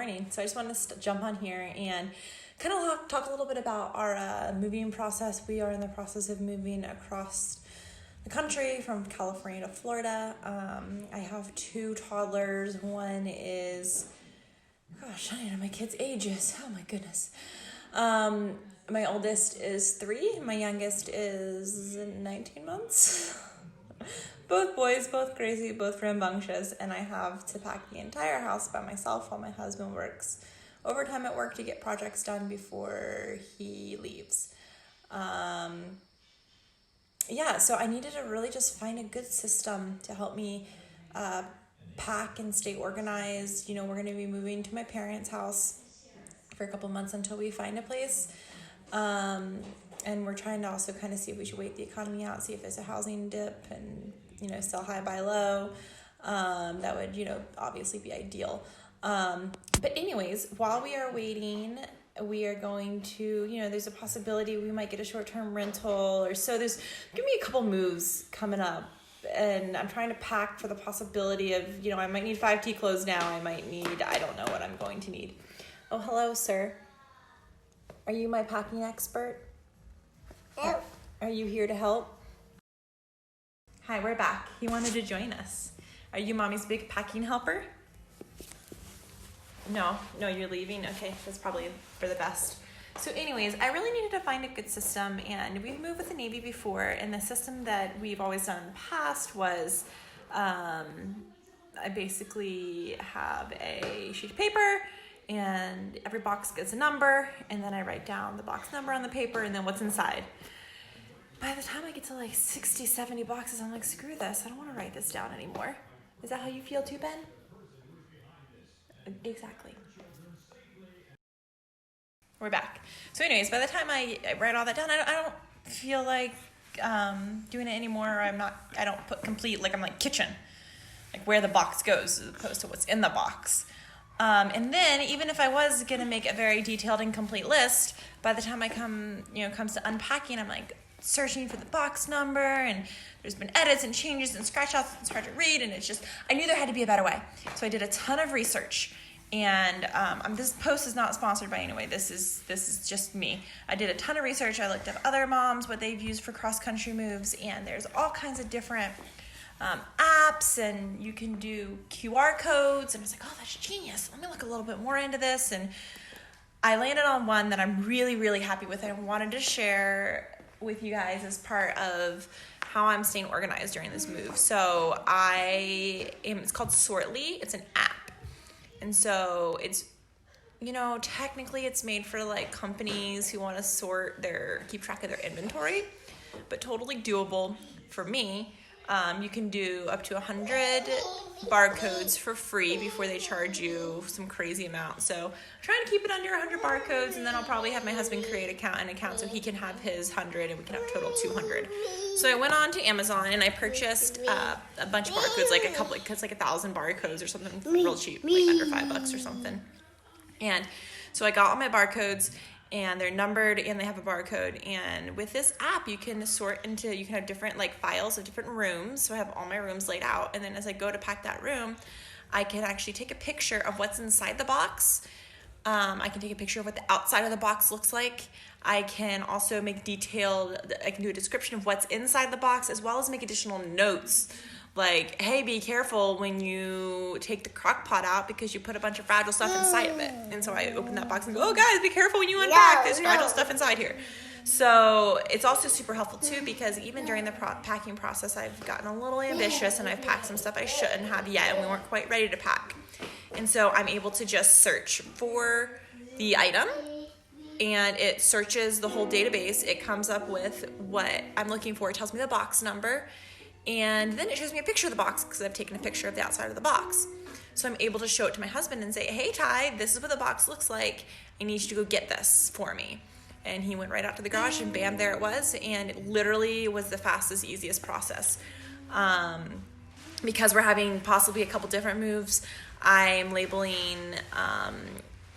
morning. So I just wanted to jump on here and kind of talk a little bit about our moving process. We are in the process of moving across the country from California to Florida. I have 2 toddlers. One is, gosh, I don't know my kids' ages. Oh my goodness. My oldest is 3. My youngest is 19 months. Both boys, both crazy, both rambunctious, and I have to pack the entire house by myself while my husband works overtime at work to get projects done before he leaves. So I needed to really just find a good system to help me pack and stay organized. You know, we're going to be moving to my parents' house for a couple months until we find a place. And we're trying to also kind of see if we should wait the economy out, see if there's a housing dip and, sell high, buy low. That would, obviously be ideal. But anyways, while we are waiting, we are going to, there's a possibility we might get a short-term rental or so. There's give me a couple moves coming up, and I'm trying to pack for the possibility of, I might need 5 tea clothes now. I don't know what I'm going to need. Oh, hello, sir. Are you my packing expert? Yep. Are you here to help? Hi, we're back. He wanted to join us. Are you mommy's big packing helper? No, you're leaving? Okay, that's probably for the best. So anyways, I really needed to find a good system, and we've moved with the Navy before, and the system that we've always done in the past was I basically have a sheet of paper, and every box gets a number, and then I write down the box number on the paper and then what's inside. By the time I get to like 60, 70 boxes, I'm like, screw this. I don't want to write this down anymore. Is that how you feel too, Ben? Exactly. We're back. So anyways, by the time I write all that down, I don't feel like doing it anymore. I don't put complete, I'm like kitchen, like where the box goes as opposed to what's in the box. And then even if I was going to make a very detailed and complete list, by the time I comes to unpacking, I'm like searching for the box number, and there's been edits and changes and scratch outs, and it's hard to read, and I knew there had to be a better way. So I did a ton of research, and this post is not sponsored by anyway. This is just me. I did a ton of research. I looked up other moms, what they've used for cross-country moves, and there's all kinds of different apps, and you can do QR codes, and I was like, oh, that's genius. Let me look a little bit more into this, and I landed on one that I'm really, really happy with, and I wanted to share with you guys as part of how I'm staying organized during this move. So it's called Sortly. It's an app, and so it's, technically it's made for like companies who want to keep track of their inventory, but totally doable for me. You can do up to 100 barcodes for free before they charge you some crazy amount. So I'm trying to keep it under 100 barcodes, and then I'll probably have my husband create an account so he can have his 100 and we can have a total 200. So I went on to Amazon and I purchased a bunch of barcodes, like 1,000 barcodes or something real cheap, like under $5 or something. And so I got all my barcodes, and they're numbered and they have a barcode. And with this app, you can have different files of different rooms. So I have all my rooms laid out. And then as I go to pack that room, I can actually take a picture of what's inside the box. I can take a picture of what the outside of the box looks like. I can also I can do a description of what's inside the box, as well as make additional notes. Like, hey, be careful when you take the crock pot out because you put a bunch of fragile stuff inside of it. And so I open that box and go, oh, guys, be careful when you unpack. There's fragile stuff inside here. So it's also super helpful, too, because even during the packing process, I've gotten a little ambitious and I've packed some stuff I shouldn't have yet, and we weren't quite ready to pack. And so I'm able to just search for the item, and it searches the whole database. It comes up with what I'm looking for. It tells me the box number. And then it shows me a picture of the box because I've taken a picture of the outside of the box. So I'm able to show it to my husband and say, hey, Ty, this is what the box looks like. I need you to go get this for me. And he went right out to the garage, and bam, there it was. And it literally was the fastest, easiest process. Because we're having possibly a couple different moves, I'm labeling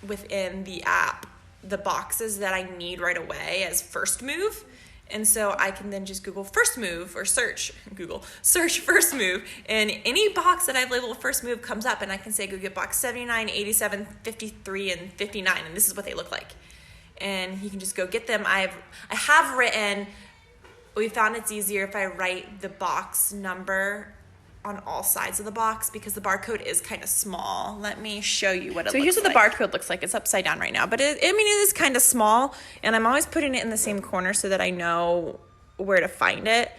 within the app the boxes that I need right away as first move. And so I can then just Google first move or search first move. And any box that I've labeled first move comes up, and I can say, go get box 79, 87, 53, and 59. And this is what they look like. And you can just go get them. I have written, we found it's easier if I write the box number on all sides of the box because the barcode is kind of small. Let me show you what it looks like. So here's what the barcode looks like. It's upside down right now, but it is kind of small, and I'm always putting it in the same corner so that I know where to find it.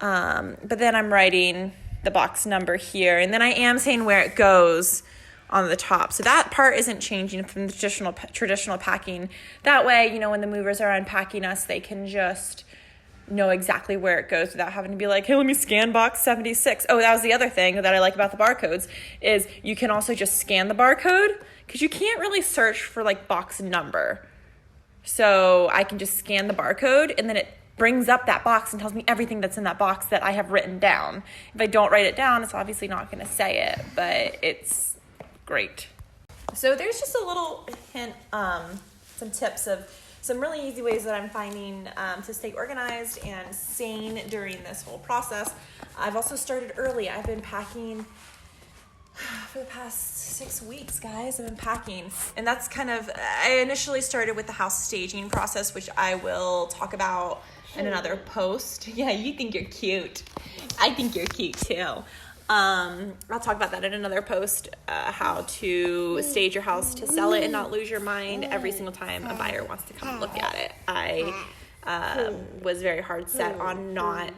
But then I'm writing the box number here, and then I am saying where it goes on the top. So that part isn't changing from the traditional packing. That way, you know, when the movers are unpacking us, they can just know exactly where it goes without having to be like, hey, let me scan box 76. Oh, that was the other thing that I like about the barcodes is you can also just scan the barcode because you can't really search for like box number. So I can just scan the barcode and then it brings up that box and tells me everything that's in that box that I have written down. If I don't write it down, it's obviously not going to say it, but it's great. So there's just a little hint, some tips of some really easy ways that I'm finding to stay organized and sane during this whole process. I've also started early. I've been packing for the past 6 weeks, guys. I've been packing. And that's I initially started with the house staging process, which I will talk about in another post. Yeah, you think you're cute. I think you're cute too. I'll talk about that in another post, how to stage your house to sell it and not lose your mind every single time a buyer wants to come look at it. I was very hard set on not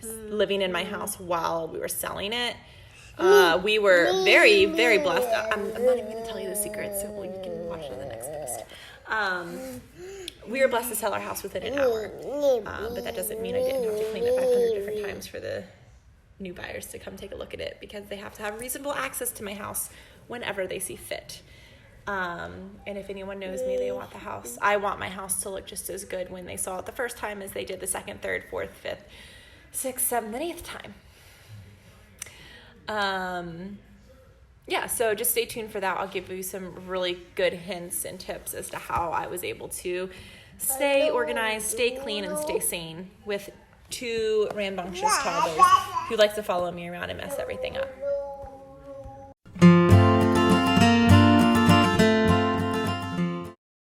living in my house while we were selling it. We were very, very blessed. I'm not even going to tell you the secret, so you can watch it in the next post. We were blessed to sell our house within an hour, but that doesn't mean I didn't have to clean it 500 different times for the new buyers to come take a look at it because they have to have reasonable access to my house whenever they see fit. And if anyone knows me, they want the house. I want my house to look just as good when they saw it the first time as they did the second, third, fourth, fifth, sixth, seventh, and eighth time. Yeah, so just stay tuned for that. I'll give you some really good hints and tips as to how I was able to stay organized, stay clean, and stay sane with 2 rambunctious toddlers who like to follow me around and mess everything up.